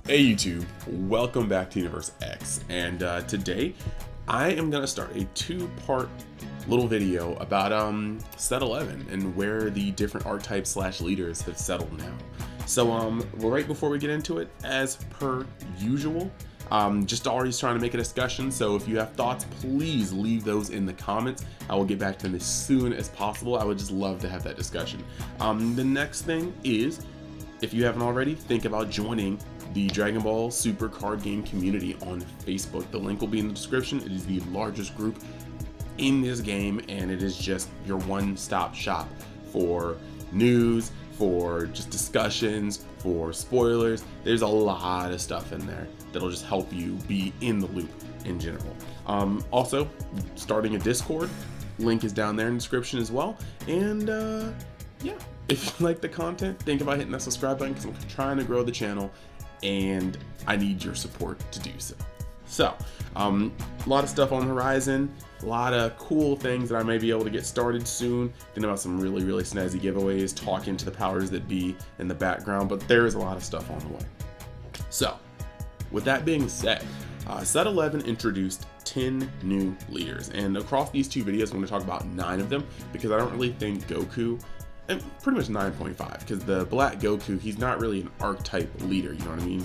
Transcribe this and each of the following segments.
Hey YouTube, welcome back to Universe X, and today I am going to start a two-part little video about set 11 and where the different archetypes / leaders have settled now. So right before we get into it, as per usual, just always trying to make a discussion, so if you have thoughts, please leave those in the comments. I will get back to them as soon as possible. I would just love to have that discussion. The next thing is, if you haven't already, think about joining the Dragon Ball Super card game community on Facebook. The link will be in the description. It is the largest group in this game, and it is just your one-stop shop for news, for just discussions, for spoilers. There's a lot of stuff in there that'll just help you be in the loop in general. Also, starting a Discord, link is down there in the description as well. And yeah, if you like the content, think about hitting that subscribe button, because I'm trying to grow the channel and I need your support to do so. So, a lot of stuff on the horizon, a lot of cool things that I may be able to get started soon. Thinking about some really snazzy giveaways, talking to the powers that be in the background, but there is a lot of stuff on the way. So, with that being said, set 11 introduced 10 new leaders, and across these two videos I'm going to talk about 9 of them, because I don't really think Goku, and pretty much 9.5, because the Black Goku, he's not really an archetype leader, you know what I mean?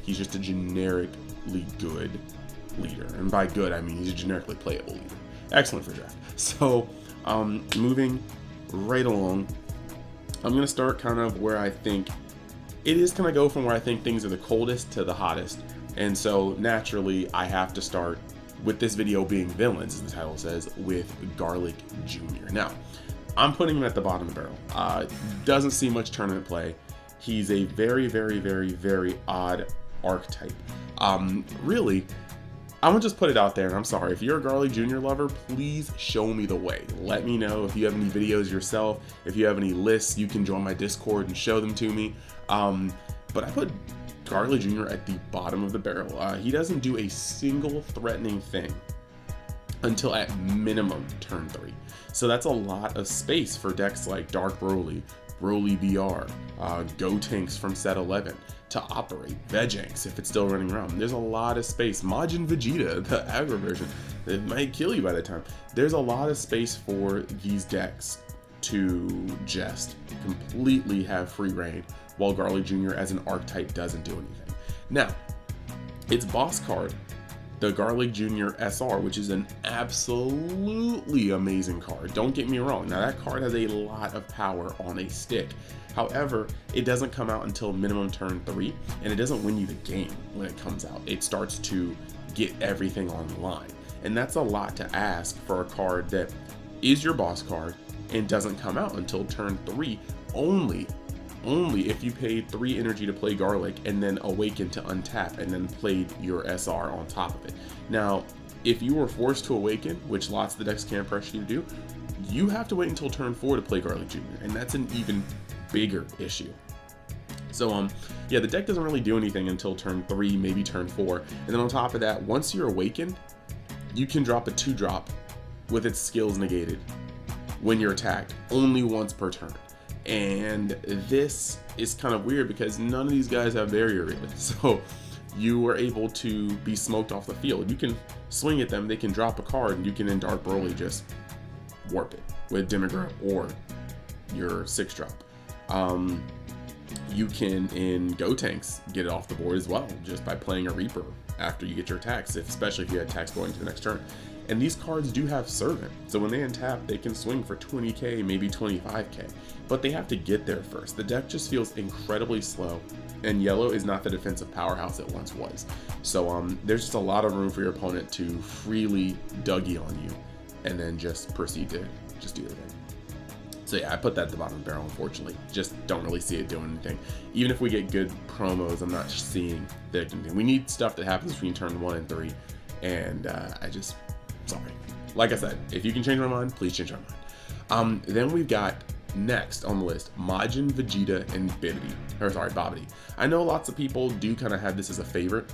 He's just a generically good leader, and by good I mean he's a generically playable leader. Excellent for draft. So moving right along, I'm going to start kind of where I think it is going to go, from where I think things are the coldest to the hottest, and so naturally I have to start with this video being villains, as the title says, with Garlic Jr. Now, I'm putting him at the bottom of the barrel. Doesn't see much tournament play. He's a very odd archetype. Really, I'm gonna just put it out there, and I'm sorry, if you're a Garlic Jr. lover, please show me the way. Let me know if you have any videos yourself, if you have any lists, you can join my Discord and show them to me. But I put Garlic Jr. at the bottom of the barrel. He doesn't do a single threatening thing until at minimum turn 3. So that's a lot of space for decks like Dark Broly, Broly BR, Gotenks from set 11 to operate, Vejanks if it's still running around. There's a lot of space. Majin Vegeta, the aggro version, it might kill you by the time. There's a lot of space for these decks to just completely have free reign, while Garlic Jr. as an archetype doesn't do anything. Now, its boss card, the Garlic Jr. SR, which is an absolutely amazing card. Don't get me wrong. Now, that card has a lot of power on a stick. However, it doesn't come out until minimum turn 3, and it doesn't win you the game when it comes out. It starts to get everything on the line. And that's a lot to ask for a card that is your boss card and doesn't come out until turn 3, only if you paid 3 energy to play Garlic and then awaken to untap and then played your SR on top of it. Now, if you were forced to awaken, which lots of the decks can pressure you to do, you have to wait until turn 4 to play Garlic Jr., and that's an even bigger issue. So yeah, the deck doesn't really do anything until turn 3, maybe turn 4, and then on top of that, once you're awakened, you can drop a 2-drop with its skills negated when you're attacked, only once per turn. And this is kind of weird because none of these guys have barrier really. So you were able to be smoked off the field. You can swing at them, they can drop a card, and you can in Dark Broly just warp it with Demigra or your 6-drop. You can in Gotenks get it off the board as well, just by playing a Reaper after you get your attacks, especially if you had attacks going to the next turn. And these cards do have Servant, so when they untap, they can swing for 20k, maybe 25k, but they have to get there first. The deck just feels incredibly slow, and yellow is not the defensive powerhouse it once was. So there's just a lot of room for your opponent to freely Dougie on you, and then just proceed to just do their thing. So yeah, I put that at the bottom of the barrel, unfortunately. Just don't really see it doing anything. Even if we get good promos, I'm not seeing that it can do. We need stuff that happens between turn 1 and 3, and sorry. Like I said, if you can change my mind, please change my mind. Then we've got next on the list, Majin Vegeta and Babidi. I know lots of people do kind of have this as a favorite.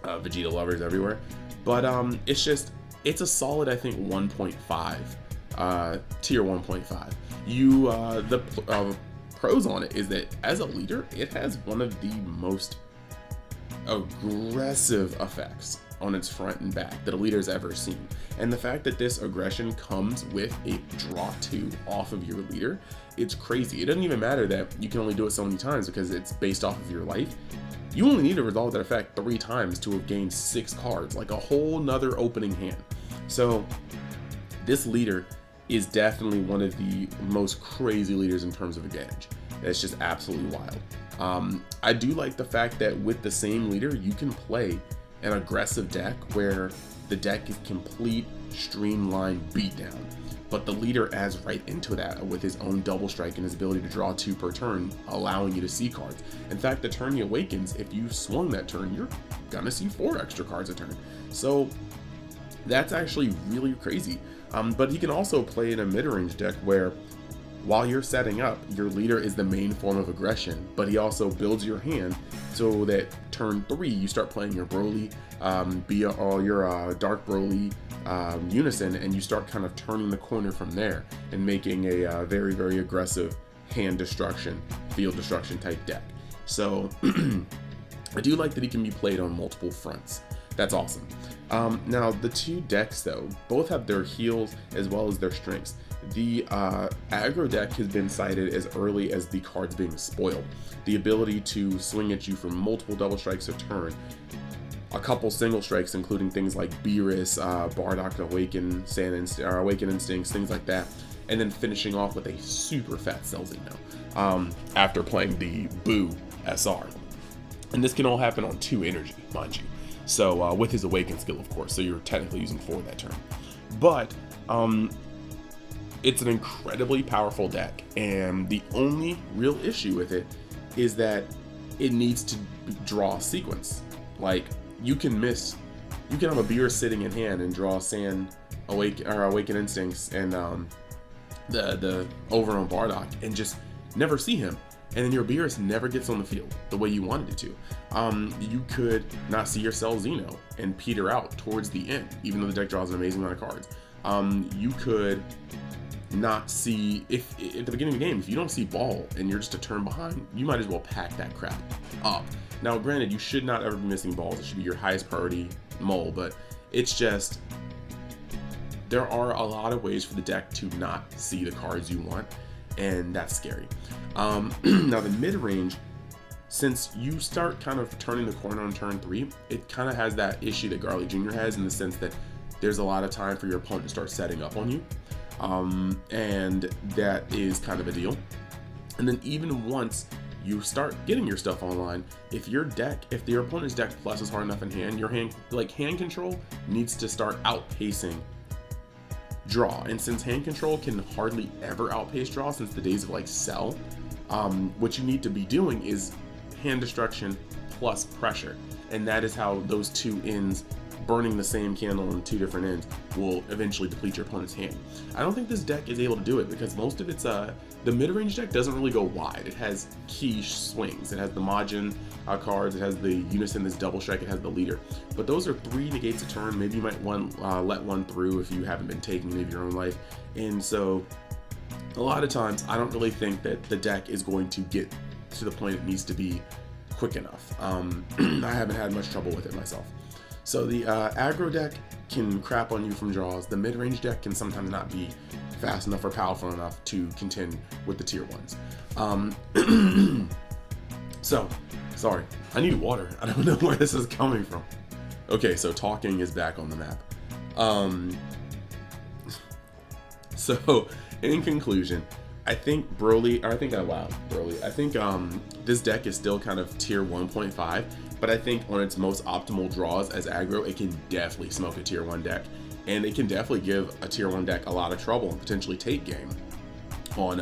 Vegeta lovers everywhere. But it's a solid, I think, 1.5. Tier 1.5. The pros on it is that as a leader, it has one of the most aggressive effects on its front and back that a leader's ever seen. And the fact that this aggression comes with a draw 2 off of your leader, it's crazy. It doesn't even matter that you can only do it so many times because it's based off of your life. You only need to resolve that effect 3 times to have gained 6 cards, like a whole nother opening hand. So this leader is definitely one of the most crazy leaders in terms of advantage. It's just absolutely wild. I do like the fact that with the same leader, you can play an aggressive deck where the deck is complete streamlined beatdown, but the leader adds right into that with his own double strike and his ability to draw 2 per turn, allowing you to see cards. In fact, the turn he awakens, if you swung that turn, you're gonna see 4 extra cards a turn. So that's actually really crazy. But he can also play in a mid-range deck where while you're setting up, your leader is the main form of aggression, but he also builds your hand so that turn 3 you start playing your Broly, your Dark Broly Unison, and you start kind of turning the corner from there and making a very, very aggressive hand destruction, field destruction type deck. So I do like that he can be played on multiple fronts. That's awesome. Now the 2 decks though, both have their heals as well as their strengths. The aggro deck has been cited as early as the cards being spoiled. The ability to swing at you for multiple double strikes a turn, a couple single strikes, including things like Beerus, Bardock, Awaken Instincts, things like that, and then finishing off with a super fat Celzino after playing the Boo SR. And this can all happen on 2 energy, mind you. So with his Awaken skill, of course, so you're technically using 4 that turn. But it's an incredibly powerful deck, and the only real issue with it is that it needs to draw a sequence. Like, you can have a Beerus sitting in hand and draw Awaken Instincts and the over on Bardock and just never see him, and then your Beerus never gets on the field the way you wanted it to. You could not see your Celzino and peter out towards the end, even though the deck draws an amazing amount of cards. You could not see, if at the beginning of the game, if you don't see ball and you're just a turn behind, you might as well pack that crap up. Now granted, you should not ever be missing balls. It should be your highest priority mole, but it's just, there are a lot of ways for the deck to not see the cards you want, and that's scary. Now the mid-range, since you start kind of turning the corner on turn 3, it kind of has that issue that Garlic Jr. has, in the sense that there's a lot of time for your opponent to start setting up on you. And that is kind of a deal. And then even once you start getting your stuff online, if your opponent's deck pluses hard enough in hand, your hand control needs to start outpacing draw. And since hand control can hardly ever outpace draw since the days of like Cell, what you need to be doing is hand destruction plus pressure. And that is how those 2 ends, burning the same candle on 2 different ends, will eventually deplete your opponent's hand. I don't think this deck is able to do it because most of its the mid-range deck doesn't really go wide. It has key swings. It has the Majin cards. It has the Unison, this double strike. It has the leader. But those are 3 negates a turn. Maybe you might let one through if you haven't been taking any of your own life. And so a lot of times I don't really think that the deck is going to get to the point it needs to be quick enough. I haven't had much trouble with it myself. So the aggro deck can crap on you from draws. The mid-range deck can sometimes not be fast enough or powerful enough to contend with the tier 1s. So, sorry, I need water. I don't know where this is coming from. Okay, so talking is back on the map. So, in conclusion, I think Broly, I think this deck is still kind of tier 1.5, but I think on its most optimal draws as aggro, it can definitely smoke a tier 1 deck, and it can definitely give a tier 1 deck a lot of trouble and potentially take game on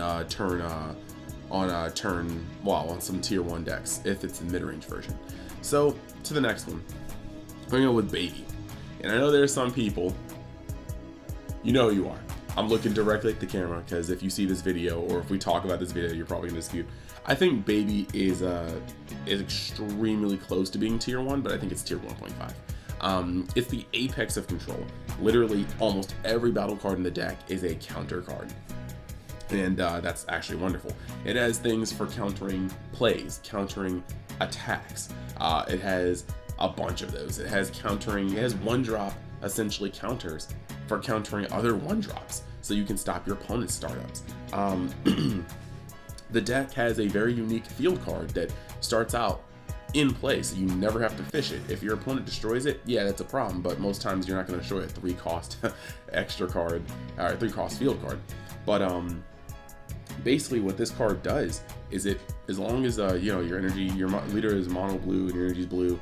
some tier 1 decks if it's the mid-range version. So to the next one, I'm going to go with Baby, and I know there's some people, you know you are. I'm looking directly at the camera because if you see this video, or if we talk about this video, you're probably gonna dispute. I think Baby is extremely close to being tier 1, but I think it's tier 1.5. It's the apex of control. Literally, almost every battle card in the deck is a counter card. and that's actually wonderful. It has things for countering plays, countering attacks. It has a bunch of those. It has one drop, essentially counters for countering other one drops, so you can stop your opponent's startups. The deck has a very unique field card that starts out in play, so you never have to fish it. If your opponent destroys it, yeah, that's a problem, but most times you're not going to destroy a 3-cost extra card, or 3-cost field card. But basically what this card does is as long as your leader is mono blue and your energy is blue,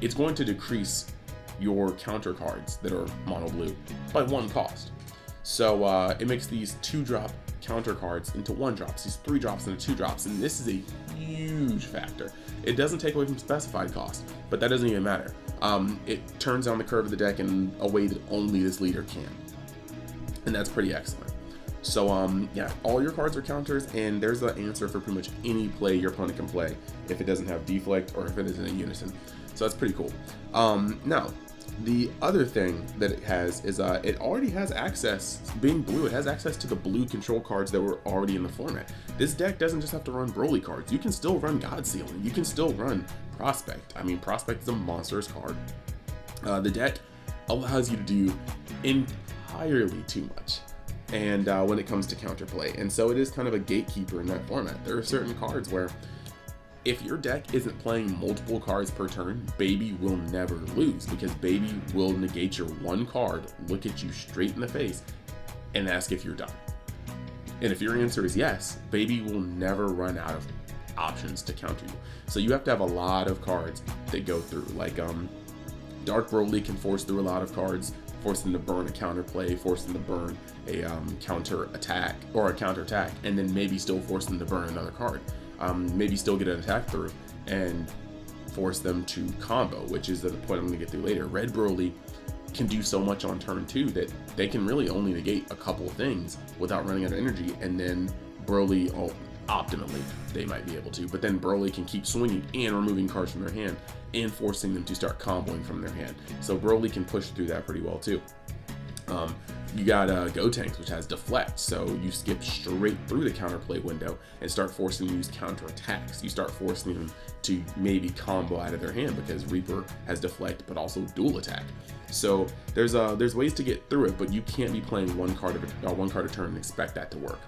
it's going to decrease your counter cards that are mono blue by 1 cost. So it makes these 2-drop counter cards into 1-drops, these 3-drops into 2-drops, and this is a huge factor. It doesn't take away from specified cost, but that doesn't even matter. It turns down the curve of the deck in a way that only this leader can, and that's pretty excellent. So yeah, all your cards are counters, and there's an answer for pretty much any play your opponent can play if it doesn't have deflect or if it isn't in unison. So that's pretty cool. Now, the other thing that it has is it already has access, being blue, it has access to the blue control cards that were already in the format. This deck doesn't just have to run Broly cards. You can still run God Sealing. You can still run Prospect. I mean, Prospect is a monstrous card. The deck allows you to do entirely too much, and when it comes to counterplay, and so it is kind of a gatekeeper in that format. There are certain cards where if your deck isn't playing multiple cards per turn, Baby will never lose, because Baby will negate your 1 card, look at you straight in the face, and ask if you're done. And if your answer is yes, Baby will never run out of options to counter you. So you have to have a lot of cards that go through, like Dark Broly can force through a lot of cards, force them to burn a counterplay, force them to burn a counter attack or a counter attack, and then maybe still force them to burn another card. Maybe still get an attack through and force them to combo, which is the point I'm going to get through later. Red Broly can do so much on turn 2 that they can really only negate a couple of things without running out of energy, and then Broly, optimally, they might be able to, but then Broly can keep swinging and removing cards from their hand and forcing them to start comboing from their hand. So Broly can push through that pretty well too. You got Gotenks, which has deflect, so you skip straight through the counterplay window and start forcing them to use counter attacks. You start forcing them to maybe combo out of their hand, because Reaper has deflect but also dual attack. So there's ways to get through it, but you can't be playing one card a turn and expect that to work.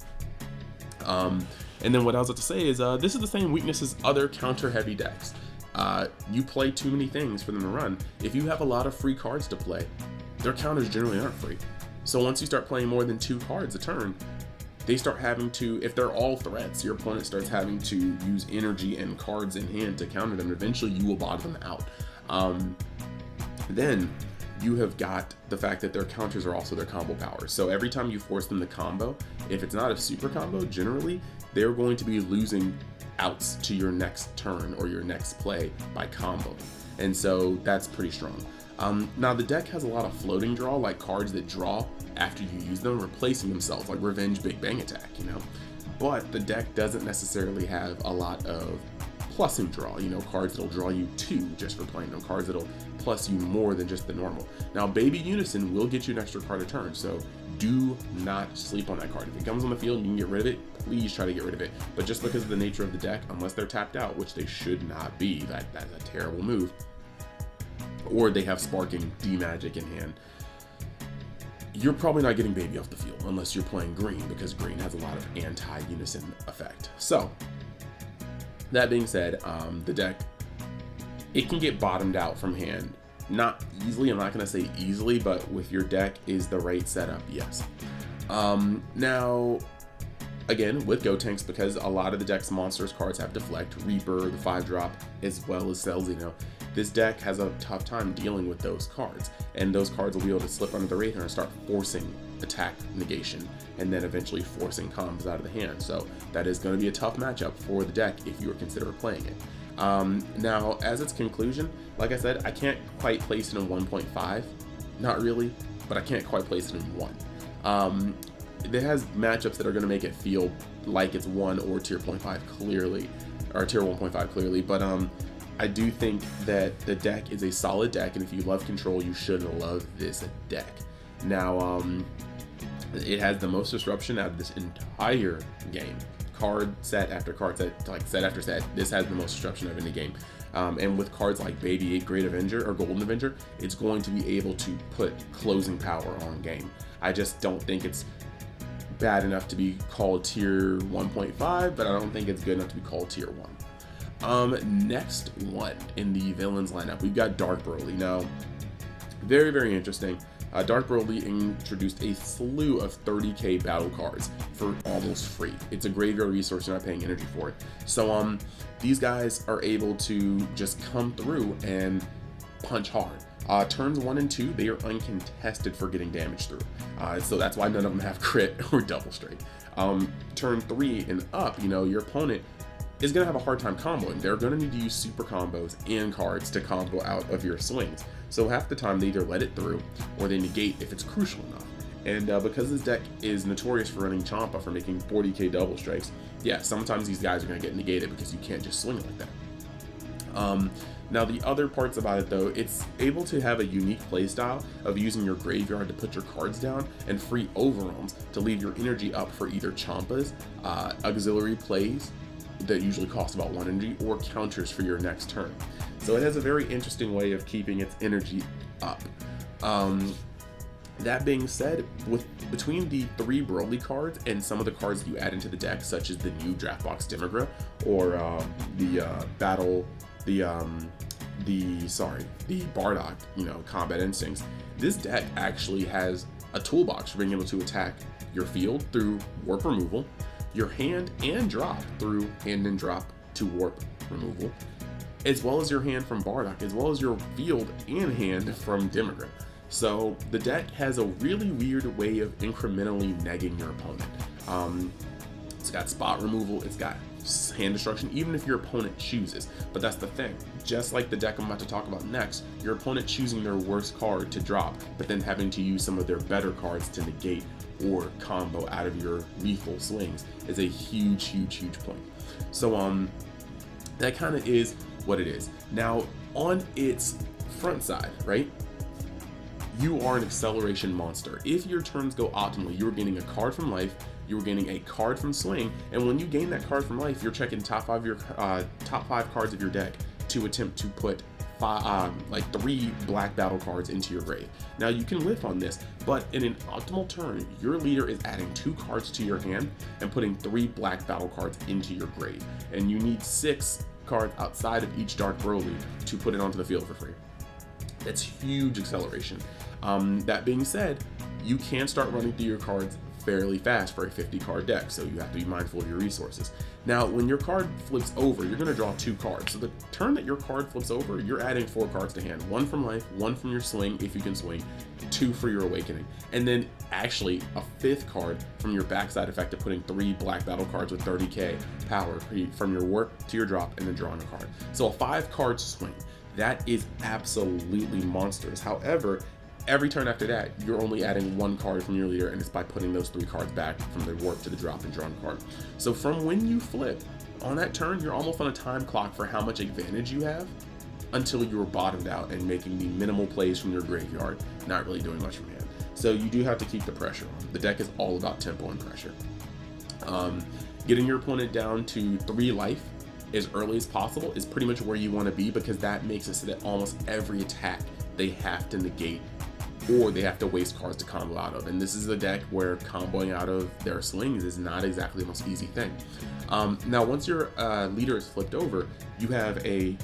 And then what I was about to say is this is the same weakness as other counter heavy decks. You play too many things for them to run. If you have a lot of free cards to play, their counters generally aren't free. So once you start playing more than 2 cards a turn, they start having to, if they're all threats, your opponent starts having to use energy and cards in hand to counter them. Eventually you will bottom them out. Then you have got the fact that their counters are also their combo powers. So every time you force them to combo, if it's not a super combo, generally they're going to be losing outs to your next turn or your next play by combo. And so that's pretty strong. Now the deck has a lot of floating draw, like cards that draw after you use them, replacing themselves, like Revenge Big Bang Attack, But the deck doesn't necessarily have a lot of plussing draw, cards that'll draw you 2 just for playing them, cards that'll plus you more than just the normal. Now Baby Unison will get you an extra card a turn, so do not sleep on that card. If it comes on the field and you can get rid of it, please try to get rid of it. But just because of the nature of the deck, unless they're tapped out, which they should not be, that's a terrible move, or they have Sparking D-Magic in hand, you're probably not getting Baby off the field unless you're playing green, because green has a lot of anti-unison effect. So that being said, the deck, it can get bottomed out from hand. Not easily, I'm not going to say easily, but with your deck is the right setup, yes. Now, again, with Gotenks, because a lot of the deck's monsters cards have deflect, Reaper, the 5-drop, as well as Celzino, this deck has a tough time dealing with those cards, and those cards will be able to slip under the radar and start forcing attack negation, and then eventually forcing combos out of the hand. So that is going to be a tough matchup for the deck if you are considering playing it. Now, as its conclusion, like I said, I can't quite place it in 1.5, not really, but I can't quite place it in 1. It has matchups that are going to make it feel like it's 1 or tier 0.5 clearly, or tier 1.5 clearly, but I do think that the deck is a solid deck, and if you love control, you should love this deck. Now, It has the most disruption out of this entire game. Card set after card set, like set after set, this has the most disruption of any game. And with cards like Baby 8 Great Avenger or Golden Avenger, it's going to be able to put closing power on game. I just don't think it's bad enough to be called tier 1.5, but I don't think it's good enough to be called tier 1. Next one in the villains lineup, we've got Dark Broly. Now, very, very interesting. Dark Broly introduced a slew of 30k battle cards for almost free. It's a graveyard resource, you're not paying energy for it. So these guys are able to just come through and punch hard. Turns 1 and 2, they are uncontested for getting damage through. So that's why none of them have crit or double straight. Turn 3 and up, you know, your opponent is going to have a hard time comboing. They're going to need to use super combos and cards to combo out of your swings. So half the time they either let it through or they negate if it's crucial enough. And because this deck is notorious for running Champa for making 40k double strikes, yeah, sometimes these guys are going to get negated because you can't just swing like that. Now the other parts about it though, it's able to have a unique playstyle of using your graveyard to put your cards down and free overwhelms to leave your energy up for either Champas, auxiliary plays that usually cost about 1 energy, or counters for your next turn. So it has a very interesting way of keeping its energy up. That being said, between the 3 Broly cards and some of the cards that you add into the deck, such as the new Draft Box Demigra or the Bardock, you know, Combat Instincts, this deck actually has a toolbox for being able to attack your field through warp removal, your hand and drop through hand and drop to warp removal, as well as your hand from Bardock, as well as your field and hand from Demigra. So the deck has a really weird way of incrementally negging your opponent. It's got spot removal, it's got hand destruction, even if your opponent chooses. But that's the thing, just like the deck I'm about to talk about next, your opponent choosing their worst card to drop, but then having to use some of their better cards to negate or combo out of your lethal swings is a huge point. So that kind of is what it is. Now on its front side, right, you are an acceleration monster. If your turns go optimally, you're gaining a card from life, you're gaining a card from swing, and when you gain that card from life, you're checking top 5 cards of your deck to attempt to put 3 black battle cards into your grave. Now you can whiff on this, but in an optimal turn, your leader is adding 2 cards to your hand and putting 3 black battle cards into your grave. And you need 6 cards outside of each Dark Broly to put it onto the field for free. That's huge acceleration. That being said, you can start running through your cards fairly fast for a 50 card deck, so you have to be mindful of your resources. Now, when your card flips over, you're going to draw 2 cards. So the turn that your card flips over, you're adding 4 cards to hand. 1 from life, 1 from your swing, if you can swing, 2 for your awakening. And then actually a 5th card from your backside effect of putting 3 black battle cards with 30k power from your warp to your drop and then drawing a card. So a 5 card swing. That is absolutely monstrous. However, every turn after that, you're only adding 1 card from your leader, and it's by putting those 3 cards back from the warp to the drop and drawing a card. So from when you flip, on that turn, you're almost on a time clock for how much advantage you have until you're bottomed out and making the minimal plays from your graveyard, not really doing much from hand. So you do have to keep the pressure on. The deck is all about tempo and pressure. Getting your opponent down to 3 life as early as possible is pretty much where you want to be, because that makes it so that almost every attack they have to negate or they have to waste cards to combo out of. And this is a deck where comboing out of their slings is not exactly the most easy thing. Now, once your leader is flipped over, you have a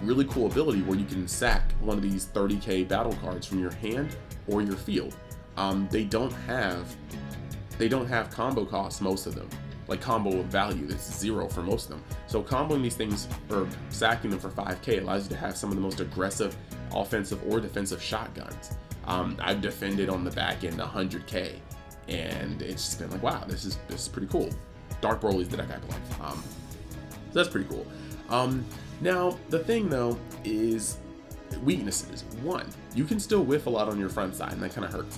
really cool ability where you can sack one of these 30k battle cards from your hand or your field. They don't have combo costs, most of them. Like combo value, that's 0 for most of them. So comboing these things or sacking them for 5k allows you to have some of the most aggressive offensive or defensive shotguns. I've defended on the back end 100k, and it's just been like, wow, this is pretty cool. Dark Broly is the deck I play. So that's pretty cool. Now the thing though is weaknesses. 1, you can still whiff a lot on your front side, and that kind of hurts.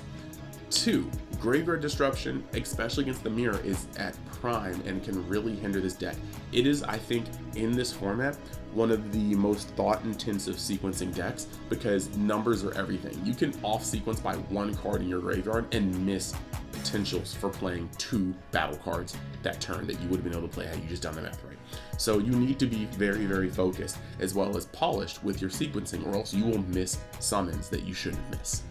2, Graveyard Disruption, especially against the mirror, is at prime and can really hinder this deck. It is, I think, in this format, one of the most thought-intensive sequencing decks because numbers are everything. You can off-sequence by one card in your graveyard and miss potentials for playing 2 battle cards that turn that you would have been able to play had you just done the math right. So you need to be very, very focused as well as polished with your sequencing, or else you will miss summons that you shouldn't miss.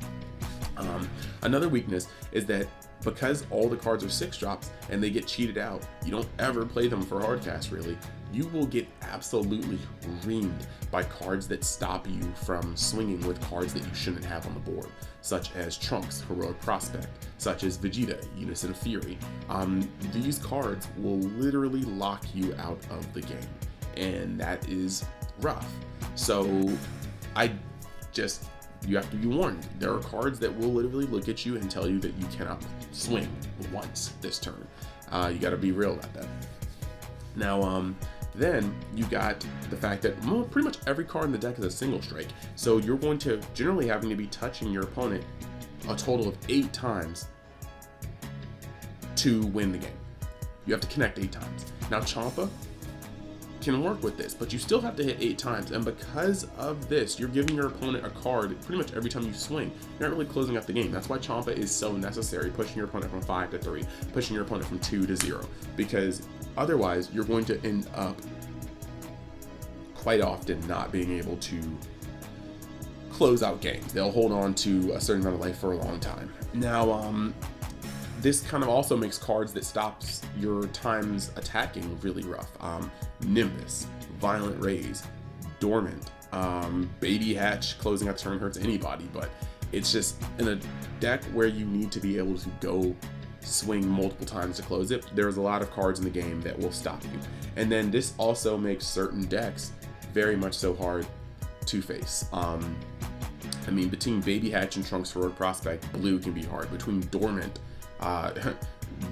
Another weakness is that because all the cards are 6-drops and they get cheated out, you don't ever play them for hardcast really. You will get absolutely reamed by cards that stop you from swinging with cards that you shouldn't have on the board, such as Trunks, Heroic Prospect, such as Vegeta, Unison of Fury. These cards will literally lock you out of the game, and that is rough. So you have to be warned. There are cards that will literally look at you and tell you that you cannot swing once this turn. You got to be real about that. Now, then you got the fact that pretty much every card in the deck is a single strike. So you're going to generally having to be touching your opponent a total of 8 times to win the game. You have to connect 8 times. Now, Champa can work with this, but you still have to hit 8 times, and because of this, you're giving your opponent a card pretty much every time you swing. You're not really closing out the game. That's why Champa is so necessary, pushing your opponent from 5 to 3, pushing your opponent from 2 to 0, because otherwise you're going to end up quite often not being able to close out games. They'll hold on to a certain amount of life for a long time. Now, this kind of also makes cards that stops your times attacking really rough. Nimbus, Violent Rays, Dormant, Baby Hatch closing out turn hurts anybody, but it's just in a deck where you need to be able to go swing multiple times to close it. There's a lot of cards in the game that will stop you. And then this also makes certain decks very much so hard to face. I mean, between Baby Hatch and Trunks Heroic Prospect, blue can be hard. Between Dormant,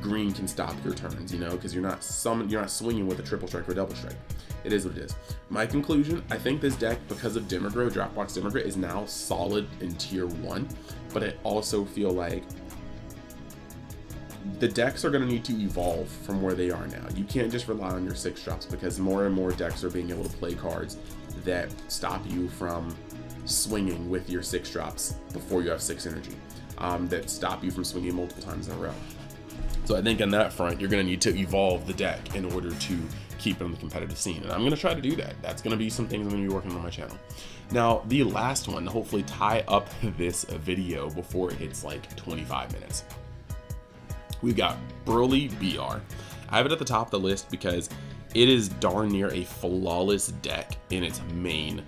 green can stop your turns, you know, because you're not swinging with a triple strike or a double strike. It is what it is. My conclusion, I think this deck, because of Demagogue, Dropbox Demagogue, is now solid in tier 1, but I also feel like the decks are going to need to evolve from where they are now. You can't just rely on your 6-drops, because more and more decks are being able to play cards that stop you from swinging with your 6-drops before you have 6 energy, that stop you from swinging multiple times in a row. So I think on that front, you're going to need to evolve the deck in order to keep it on the competitive scene. And I'm going to try to do that. That's going to be some things I'm going to be working on my channel. Now, the last one, to hopefully tie up this video before it hits like 25 minutes. We've got Broly BR. I have it at the top of the list because it is darn near a flawless deck in its main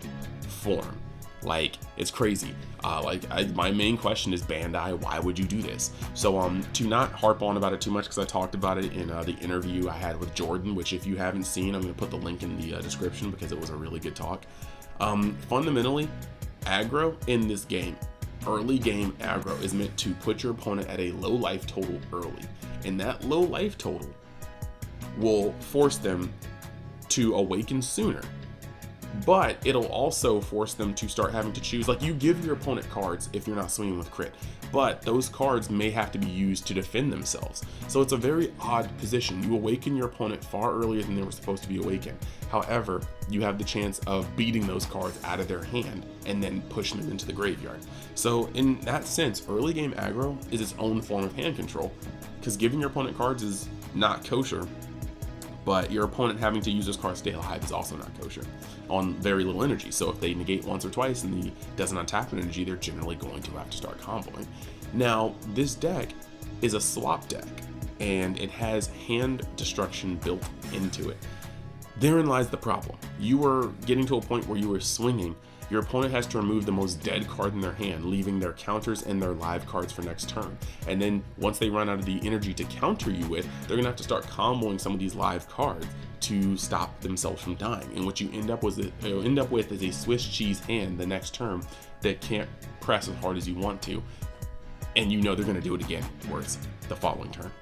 form. Like, it's crazy. My main question is, Bandai, why would you do this? So to not harp on about it too much, because I talked about it in the interview I had with Jordan, which if you haven't seen, I'm going to put the link in the description because it was a really good talk. Fundamentally, aggro in this game, early game aggro, is meant to put your opponent at a low life total early, and that low life total will force them to awaken sooner. But it'll also force them to start having to choose, like, you give your opponent cards if you're not swinging with crit, but those cards may have to be used to defend themselves. So it's a very odd position. You awaken your opponent far earlier than they were supposed to be awakened. However, you have the chance of beating those cards out of their hand and then pushing them into the graveyard. So in that sense, early game aggro is its own form of hand control, because giving your opponent cards is not kosher, but your opponent having to use those cards to stay alive is also not kosher on very little energy. So if they negate once or twice and he doesn't untap an energy, they're generally going to have to start comboing. Now, this deck is a swap deck, and it has hand destruction built into it. Therein lies the problem. You are getting to a point where you are swinging. Your opponent has to remove the most dead card in their hand, leaving their counters and their live cards for next turn. And then once they run out of the energy to counter you with, they're going to have to start comboing some of these live cards to stop themselves from dying. And what you end up with is a Swiss cheese hand the next turn that can't press as hard as you want to. And you know they're going to do it again, worse, the following turn.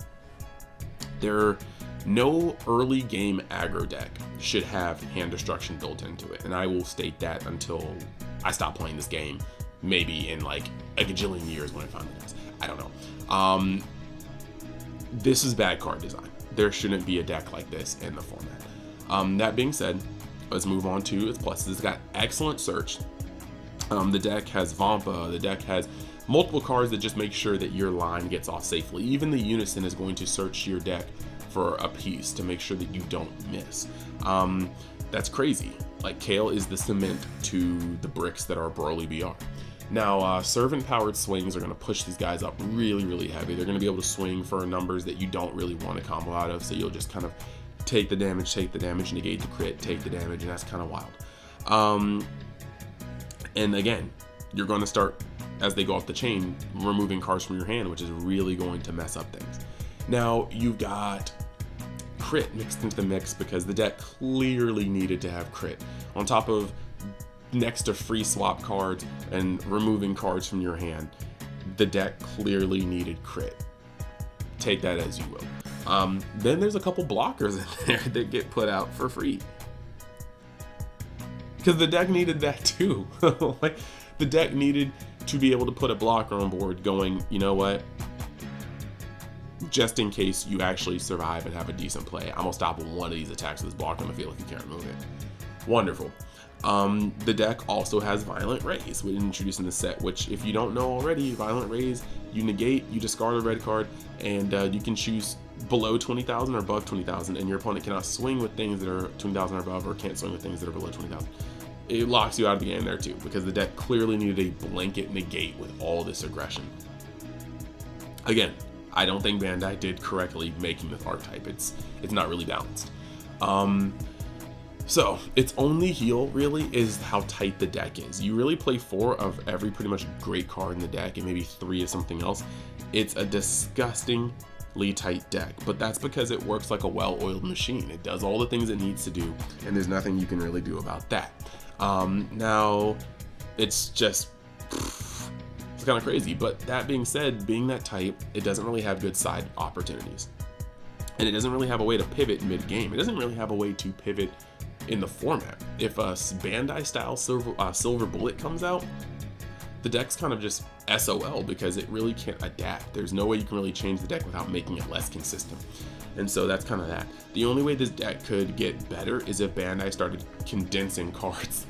No early game aggro deck should have hand destruction built into it, and I will state that until I stop playing this game, maybe in like a gajillion years when it finally does. I don't know. this is bad card design. There shouldn't be a deck like this in the format. That being said, let's move on to its pluses. It's got excellent search. The deck has Vampa. The deck has multiple cards that just make sure that your line gets off safely. Even the Unison is going to search your deck for a piece to make sure that you don't miss. That's crazy. Like, Kale is the cement to the bricks that are Broly BR. Now, servant-powered swings are going to push these guys up really, really heavy. They're going to be able to swing for numbers that you don't really want to combo out of, so you'll just kind of take the damage, negate the crit, take the damage, and that's kind of wild. And again, you're going to start, as they go off the chain, removing cards from your hand, which is really going to mess up things. Now, you've got crit mixed into the mix because the deck clearly needed to have crit. On top of next to free swap cards and removing cards from your hand, the deck clearly needed crit. Take that as you will. Then there's a couple blockers in there that get put out for free, because the deck needed that too. Like, the deck needed to be able to put a blocker on board going, you know what, just in case you actually survive and have a decent play, I'm gonna stop one of these attacks with this blocker on the field if you can't remove it. Wonderful. The deck also has Violent Rays, we introduced in the set, which, if you don't know already, Violent Rays, you negate, you discard a red card, and you can choose below 20,000 or above 20,000, and your opponent cannot swing with things that are 20,000 or above, or can't swing with things that are below 20,000. It locks you out of the game there too, because the deck clearly needed a blanket negate with all this aggression. Again, I don't think Bandai did correctly making this archetype. It's not really balanced. So its only heal really is how tight the deck is. You really play 4 of every pretty much great card in the deck and maybe 3 of something else. It's a disgustingly tight deck, but that's because it works like a well-oiled machine. It does all the things it needs to do, and there's nothing you can really do about that. Now, it's just, it's kind of crazy, but that being said, being that tight, it doesn't really have good side opportunities. And it doesn't really have a way to pivot mid-game. It doesn't really have a way to pivot in the format. If a Bandai style Silver Bullet comes out, the deck's kind of just SOL because it really can't adapt. There's no way you can really change the deck without making it less consistent. And so that's kind of that. The only way this deck could get better is if Bandai started condensing cards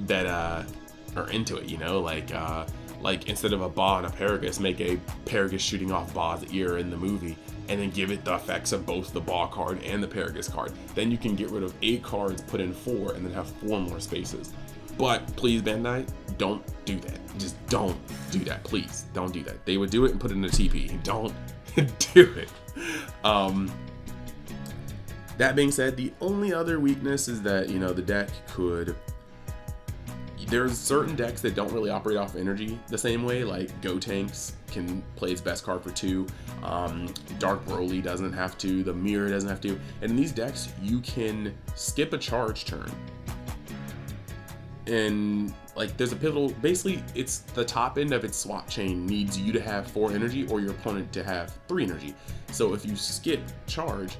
that are into it, you know, like instead of a Ba and a Paragus, make a Paragus shooting off Ba's ear in the movie, and then give it the effects of both the Ba card and the Paragus card. Then you can get rid of 8 cards, put in 4, and then have 4 more spaces. But please, Bandai, don't do that. Just don't do that. Please, don't do that. They would do it and put it in a TP. Don't do it. That being said, the only other weakness is that, you know, the deck could... There's certain decks that don't really operate off energy the same way, like Gotenks can play its best card for 2, Dark Broly doesn't have to, the Mirror doesn't have to, and in these decks, you can skip a charge turn. And, like, there's a pivotal, basically, it's the top end of its swap chain needs you to have 4 energy or your opponent to have 3 energy. So if you skip charge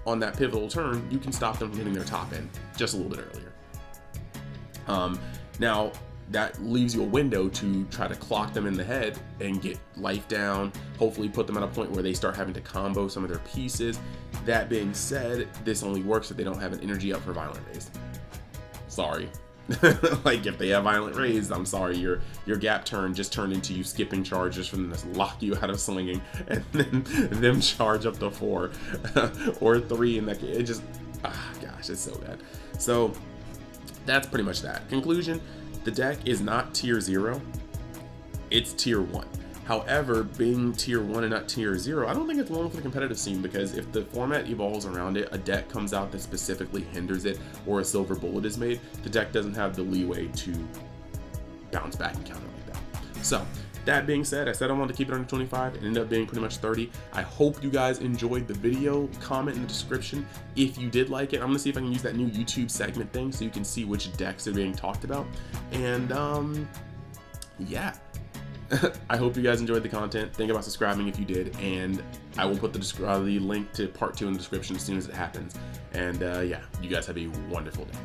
on that pivotal turn, you can stop them from hitting their top end just a little bit earlier. Now, that leaves you a window to try to clock them in the head and get life down, hopefully put them at a point where they start having to combo some of their pieces. That being said, this only works if they don't have an energy up for Violent Rays. Sorry. Like, if they have Violent Rays, I'm sorry, your gap turn just turned into you skipping charges for them to lock you out of swinging, and then them charge up to 4 or 3, and that it just, gosh, it's so bad. So that's pretty much that. Conclusion, the deck is not tier 0, it's tier 1. However, being tier 1 and not tier 0, I don't think it's long for the competitive scene, because if the format evolves around it, a deck comes out that specifically hinders it, or a Silver Bullet is made, the deck doesn't have the leeway to bounce back and counter like that. So, that being said, I said I wanted to keep it under 25. It ended up being pretty much 30. I hope you guys enjoyed the video. Comment in the description if you did like it. I'm gonna see if I can use that new YouTube segment thing so you can see which decks are being talked about. And yeah. I hope you guys enjoyed the content. Think about subscribing if you did, and I will put the link to part 2 in the description as soon as it happens. And yeah, you guys have a wonderful day.